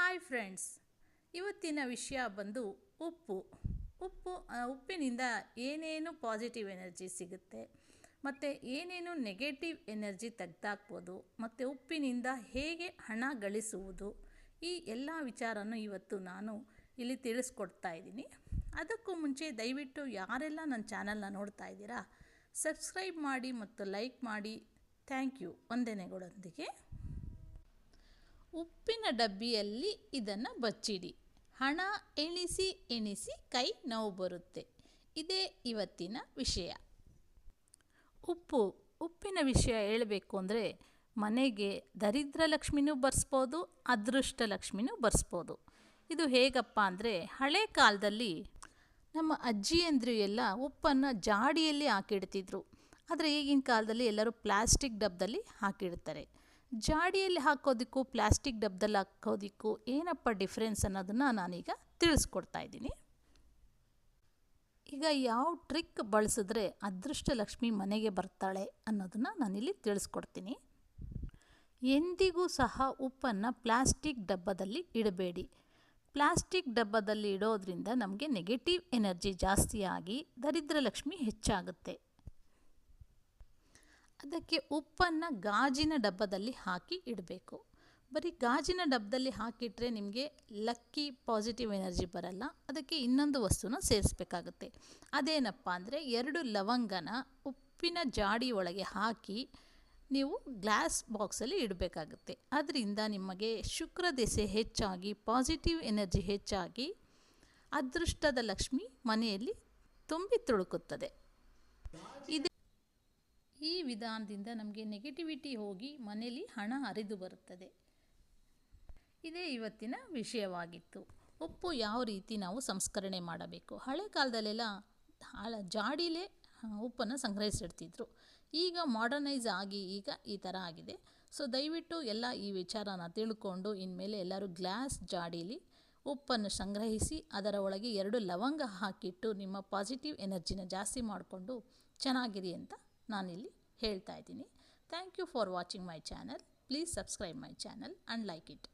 Hi friends, ಇವತ್ತಿನ ವಿಷಯ ಬಂದು ಉಪ್ಪಿನಿಂದ ಏನೇನು ಪಾಸಿಟಿವ್ ಎನರ್ಜಿ ಸಿಗುತ್ತೆ ಮತ್ತು ಏನೇನು ನೆಗೆಟಿವ್ ಎನರ್ಜಿ ತೆಗೆದಾಕ್ಬೋದು ಮತ್ತು ಉಪ್ಪಿನಿಂದ ಹೇಗೆ ಹಣ ಗಳಿಸುವುದು, ಈ ಎಲ್ಲ ವಿಚಾರನೂ ಇವತ್ತು ನಾನು ಇಲ್ಲಿ ತಿಳಿಸ್ಕೊಡ್ತಾ ಇದ್ದೀನಿ. ಅದಕ್ಕೂ ಮುಂಚೆ ದಯವಿಟ್ಟು ಯಾರೆಲ್ಲ ನನ್ನ ಚಾನಲ್ನ ನೋಡ್ತಾ ಇದ್ದೀರಾ ಸಬ್ಸ್ಕ್ರೈಬ್ ಮಾಡಿ ಮತ್ತು ಲೈಕ್ ಮಾಡಿ. Thank you. ವಂದನೆಗಳೊಂದಿಗೆ. ಉಪ್ಪಿನ ಡಬ್ಬಿಯಲ್ಲಿ ಇದನ್ನು ಬಚ್ಚಿಡಿ. ಹಣ ಎಣಿಸಿ ಕೈ ನೋವು ಬರುತ್ತೆ. ಇದೇ ಇವತ್ತಿನ ವಿಷಯ. ಉಪ್ಪಿನ ವಿಷಯ ಹೇಳಬೇಕು ಅಂದರೆ ಮನೆಗೆ ದರಿದ್ರ ಲಕ್ಷ್ಮಿನೂ ಬರ್ಸ್ಬೋದು, ಅದೃಷ್ಟ ಲಕ್ಷ್ಮಿನೂ ಬರ್ಸ್ಬೋದು. ಇದು ಹೇಗಪ್ಪ ಅಂದರೆ, ಹಳೆ ಕಾಲದಲ್ಲಿ ನಮ್ಮ ಅಜ್ಜಿಯಂದ್ರು ಎಲ್ಲ ಉಪ್ಪನ್ನು ಜಾಡಿಯಲ್ಲಿ ಹಾಕಿಡ್ತಿದ್ರು. ಆದರೆ ಈಗಿನ ಕಾಲದಲ್ಲಿ ಎಲ್ಲರೂ ಪ್ಲಾಸ್ಟಿಕ್ ಡಬ್ಬದಲ್ಲಿ ಹಾಕಿಡ್ತಾರೆ. ಜಾಡಿಯಲ್ಲಿ ಹಾಕೋದಕ್ಕೂ ಪ್ಲಾಸ್ಟಿಕ್ ಡಬ್ಬದಲ್ಲಿ ಹಾಕೋದಕ್ಕೂ ಏನಪ್ಪ ಡಿಫ್ರೆನ್ಸ್ ಅನ್ನೋದನ್ನು ನಾನೀಗ ತಿಳಿಸ್ಕೊಡ್ತಾ ಇದ್ದೀನಿ. ಈಗ ಯಾವ ಟ್ರಿಕ್ ಬಳಸಿದ್ರೆ ಅದೃಷ್ಟ ಲಕ್ಷ್ಮಿ ಮನೆಗೆ ಬರ್ತಾಳೆ ಅನ್ನೋದನ್ನು ನಾನಿಲ್ಲಿ ತಿಳಿಸ್ಕೊಡ್ತೀನಿ. ಎಂದಿಗೂ ಸಹ ಉಪ್ಪನ್ನು ಪ್ಲಾಸ್ಟಿಕ್ ಡಬ್ಬದಲ್ಲಿ ಇಡಬೇಡಿ. ಪ್ಲಾಸ್ಟಿಕ್ ಡಬ್ಬದಲ್ಲಿ ಇಡೋದ್ರಿಂದ ನಮಗೆ ನೆಗೆಟಿವ್ ಎನರ್ಜಿ ಜಾಸ್ತಿಯಾಗಿ ದರಿದ್ರ ಲಕ್ಷ್ಮಿ ಹೆಚ್ಚಾಗುತ್ತೆ. ಅದಕ್ಕೆ ಉಪ್ಪನ್ನು ಗಾಜಿನ ಡಬ್ಬದಲ್ಲಿ ಹಾಕಿ ಇಡಬೇಕು. ಬರೀ ಗಾಜಿನ ಡಬ್ಬದಲ್ಲಿ ಹಾಕಿಟ್ರೆ ನಿಮಗೆ ಲಕ್ಕಿ ಪಾಸಿಟಿವ್ ಎನರ್ಜಿ ಬರಲ್ಲ. ಅದಕ್ಕೆ ಇನ್ನೊಂದು ವಸ್ತುನ ಸೇರಿಸ್ಬೇಕಾಗುತ್ತೆ. ಅದೇನಪ್ಪ ಅಂದರೆ 2 ಲವಂಗನ ಉಪ್ಪಿನ ಜಾಡಿ ಒಳಗೆ ಹಾಕಿ ನೀವು ಗ್ಲಾಸ್ ಬಾಕ್ಸಲ್ಲಿ ಇಡಬೇಕಾಗುತ್ತೆ. ಅದರಿಂದ ನಿಮಗೆ ಶುಕ್ರ ದೆಸೆ ಹೆಚ್ಚಾಗಿ ಪಾಸಿಟಿವ್ ಎನರ್ಜಿ ಹೆಚ್ಚಾಗಿ ಅದೃಷ್ಟದ ಲಕ್ಷ್ಮಿ ಮನೆಯಲ್ಲಿ ತುಂಬಿ ತುಳುಕುತ್ತದೆ. ಈ ವಿಧಾನದಿಂದ ನಮಗೆ ನೆಗೆಟಿವಿಟಿ ಹೋಗಿ ಮನೆಯಲ್ಲಿ ಹಣ ಹರಿದು ಬರುತ್ತದೆ. ಇದೇ ಇವತ್ತಿನ ವಿಷಯವಾಗಿತ್ತು. ಉಪ್ಪು ಯಾವ ರೀತಿ ನಾವು ಸಂಸ್ಕರಣೆ ಮಾಡಬೇಕು. ಹಳೆ ಕಾಲದಲ್ಲೆಲ್ಲ ಜಾಡಿಲೇ ಉಪ್ಪನ್ನು ಸಂಗ್ರಹಿಸಿಡ್ತಿದ್ರು. ಈಗ ಮಾಡರ್ನೈಸ್ ಆಗಿ ಈಗ ಈ ಥರ ಆಗಿದೆ. ಸೊ ದಯವಿಟ್ಟು ಎಲ್ಲ ಈ ವಿಚಾರನ ತಿಳ್ಕೊಂಡು ಇನ್ಮೇಲೆ ಎಲ್ಲರೂ ಗ್ಲಾಸ್ ಜಾಡೀಲಿ ಉಪ್ಪನ್ನು ಸಂಗ್ರಹಿಸಿ ಅದರ ಒಳಗೆ 2 ಲವಂಗ ಹಾಕಿಟ್ಟು ನಿಮ್ಮ ಪಾಸಿಟಿವ್ ಎನರ್ಜಿನ ಜಾಸ್ತಿ ಮಾಡಿಕೊಂಡು ಚೆನ್ನಾಗಿರಿ ಅಂತ ನಾನಿಲ್ಲಿ ಹೇಳ್ತಾ ಇದ್ದೀನಿ. Thank you for watching my channel. Please subscribe my channel and like it.